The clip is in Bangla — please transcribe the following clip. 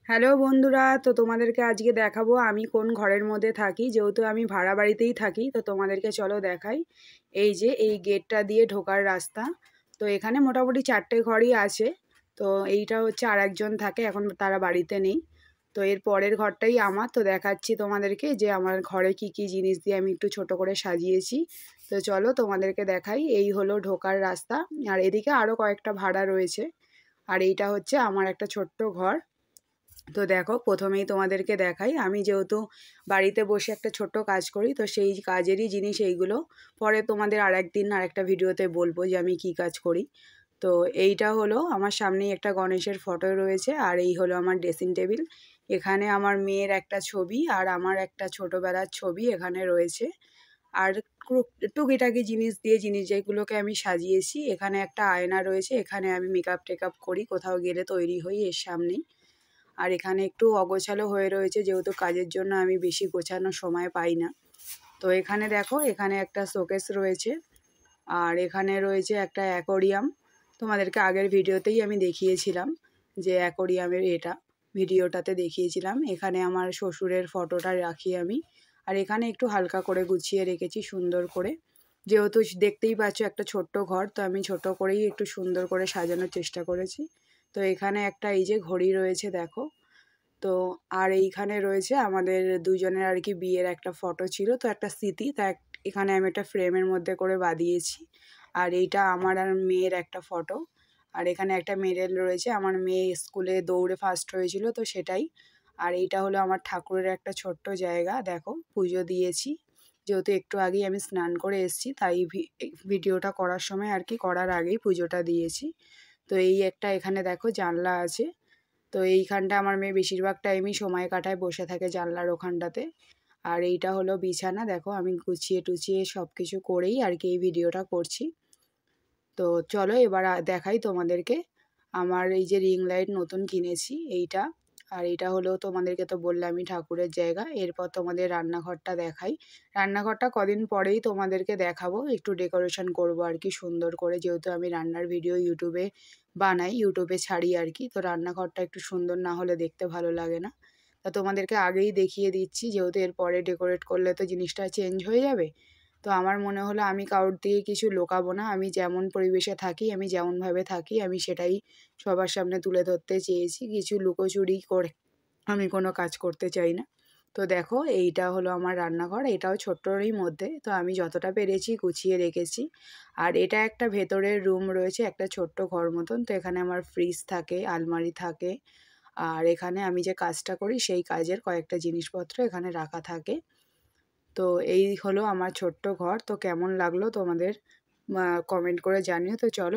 হ্যালো বন্ধুরা, তো তোমাদেরকে আজকে দেখাবো আমি কোন ঘরের মধ্যে থাকি। যেহেতু আমি ভাড়া বাড়িতেই থাকি, তো তোমাদেরকে চলো দেখাই। এই যে এই গেটটা দিয়ে ঢোকার রাস্তা। তো এখানে মোটামুটি 4টে ঘরই আছে। তো এইটা হচ্ছে আর একজন থাকে, এখন তারা বাড়িতে নেই। তো এর পরের ঘরটাই আমার। তো দেখাচ্ছি তোমাদেরকে যে আমার ঘরে কি কি জিনিস দিয়ে আমি একটু ছোট করে সাজিয়েছি। তো চলো তোমাদেরকে দেখাই। এই হলো ঢোকার রাস্তা। আর এদিকে আরও কয়েকটা ভাড়া রয়েছে। আর এইটা হচ্ছে আমার একটা ছোট্ট ঘর। তো দেখো, প্রথমেই তোমাদেরকে দেখাই, আমি যেহেতু বাড়িতে বসে একটা ছোট্ট কাজ করি, তো সেই কাজেরই জিনিস এইগুলো। পরে তোমাদের আরেকদিন আরেকটা ভিডিওতে বলবো যে আমি কি কাজ করি। তো এইটা হলো আমার সামনেই একটা গণেশের ফটো রয়েছে, আর এই হলো আমার ড্রেসিং টেবিল। এখানে আমার মেয়ের একটা ছবি আর আমার একটা ছোটোবেলার ছবি এখানে রয়েছে। আর টুকিটাকি জিনিস দিয়ে জিনিস যেগুলোকে আমি সাজিয়েছি। এখানে একটা আয়না রয়েছে, এখানে আমি মেকআপ টেকআপ করি, কোথাও গেলে তৈরি হই এর সামনেই। আর এখানে একটু অগোছালো হয়ে রয়েছে, যেহেতু কাজের জন্য আমি বেশি গোছানোর সময় পাই না। তো এখানে দেখো, এখানে একটা শোকেস রয়েছে। আর এখানে রয়েছে একটা অ্যাকোরিয়াম। তোমাদেরকে আগের ভিডিওতেই আমি দেখিয়েছিলাম যে অ্যাকোরিয়ামের ভিডিওটাতে দেখিয়েছিলাম। এখানে আমার শ্বশুরের ফটোটা রাখি আমি। আর এখানে একটু হালকা করে গুছিয়ে রেখেছি সুন্দর করে। যেহেতু দেখতেই পাচ্ছ একটা ছোট্ট ঘর, তো আমি ছোট করেই একটু সুন্দর করে সাজানোর চেষ্টা করেছি। তো এখানে একটা এই যে ঘড়ি রয়েছে দেখো। তো আর এইখানে রয়েছে আমাদের দুজনের আর কি বিয়ের একটা ফটো ছিল, তো একটা স্মৃতি, তা এখানে আমি একটা ফ্রেমের মধ্যে করে বাঁধিয়েছি। আর এইটা আমার আর মেয়ের একটা ফটো। আর এখানে একটা মেডেল রয়েছে, আমার মেয়ে স্কুলে দৌড়ে ফার্স্ট হয়েছিল, তো সেটাই। আর এইটা হলো আমার ঠাকুরের একটা ছোট্ট জায়গা, দেখো পুজো দিয়েছি। যেহেতু একটু আগেই আমি স্নান করে এসেছি, তাই ভিডিওটা করার সময় আর কি করার আগেই পুজোটা দিয়েছি। তো এই একটা এখানে দেখো জানলা আছে। তো এইখানটা আমার মেয়ে বেশিরভাগ টাইমই সময় কাটায়, বসে থাকে জানলার ওখানটাতে। আর এইটা হলো বিছানা, দেখো আমি গুছিয়ে টুছিয়ে সব কিছু করেই আর কি এই ভিডিওটা করছি। তো চলো এবার দেখাই তোমাদেরকে। আমার এই যে রিং লাইট নতুন কিনেছি এইটা। আর এটা হলো তোমাদেরকে তো বললামই ঠাকুরের জায়গা। এরপর তোমাদের রান্নাঘরটা দেখাই। রান্নাঘরটা কদিন পরেই তোমাদেরকে দেখাবো, একটু ডেকোরেশন করব আর কি সুন্দর করে, যেহেতু আমি রান্নার ভিডিও ইউটিউবে বানাই, ইউটিউবে ছাড়ি আর কি। তো রান্নাঘরটা একটু সুন্দর না হলে দেখতে ভালো লাগে না। তা তোমাদেরকে আগেই দেখিয়ে দিচ্ছি, যেহেতু এরপরে ডেকোরেট করলে তো জিনিসটা চেঞ্জ হয়ে যাবে। তো আমার মনে হলো আমি কারোর থেকে কিছু লুকাবো না, আমি যেমন পরিবেশে থাকি, আমি যেমনভাবে থাকি, আমি সেটাই সবার সামনে তুলে ধরতে চেয়েছি। কিছু লুকোচুরি করে আমি কোনো কাজ করতে চাই না। তো দেখো, এইটা হলো আমার রান্নাঘর, এটাও ছোট্টরই মধ্যে, তো আমি যতটা পেরেছি গুছিয়ে রেখেছি। আর এটা একটা ভেতরের রুম রয়েছে, একটা ছোট্ট ঘর মতন। তো এখানে আমার ফ্রিজ থাকে, আলমারি থাকে। আর এখানে আমি যে কাজটা করি সেই কাজের কয়েকটা জিনিসপত্র এখানে রাখা থাকে। তো এই হলো আমার ছোট্ট ঘর। তো কেমন লাগলো তোমাদের কমেন্ট করে জানিও। তো চলো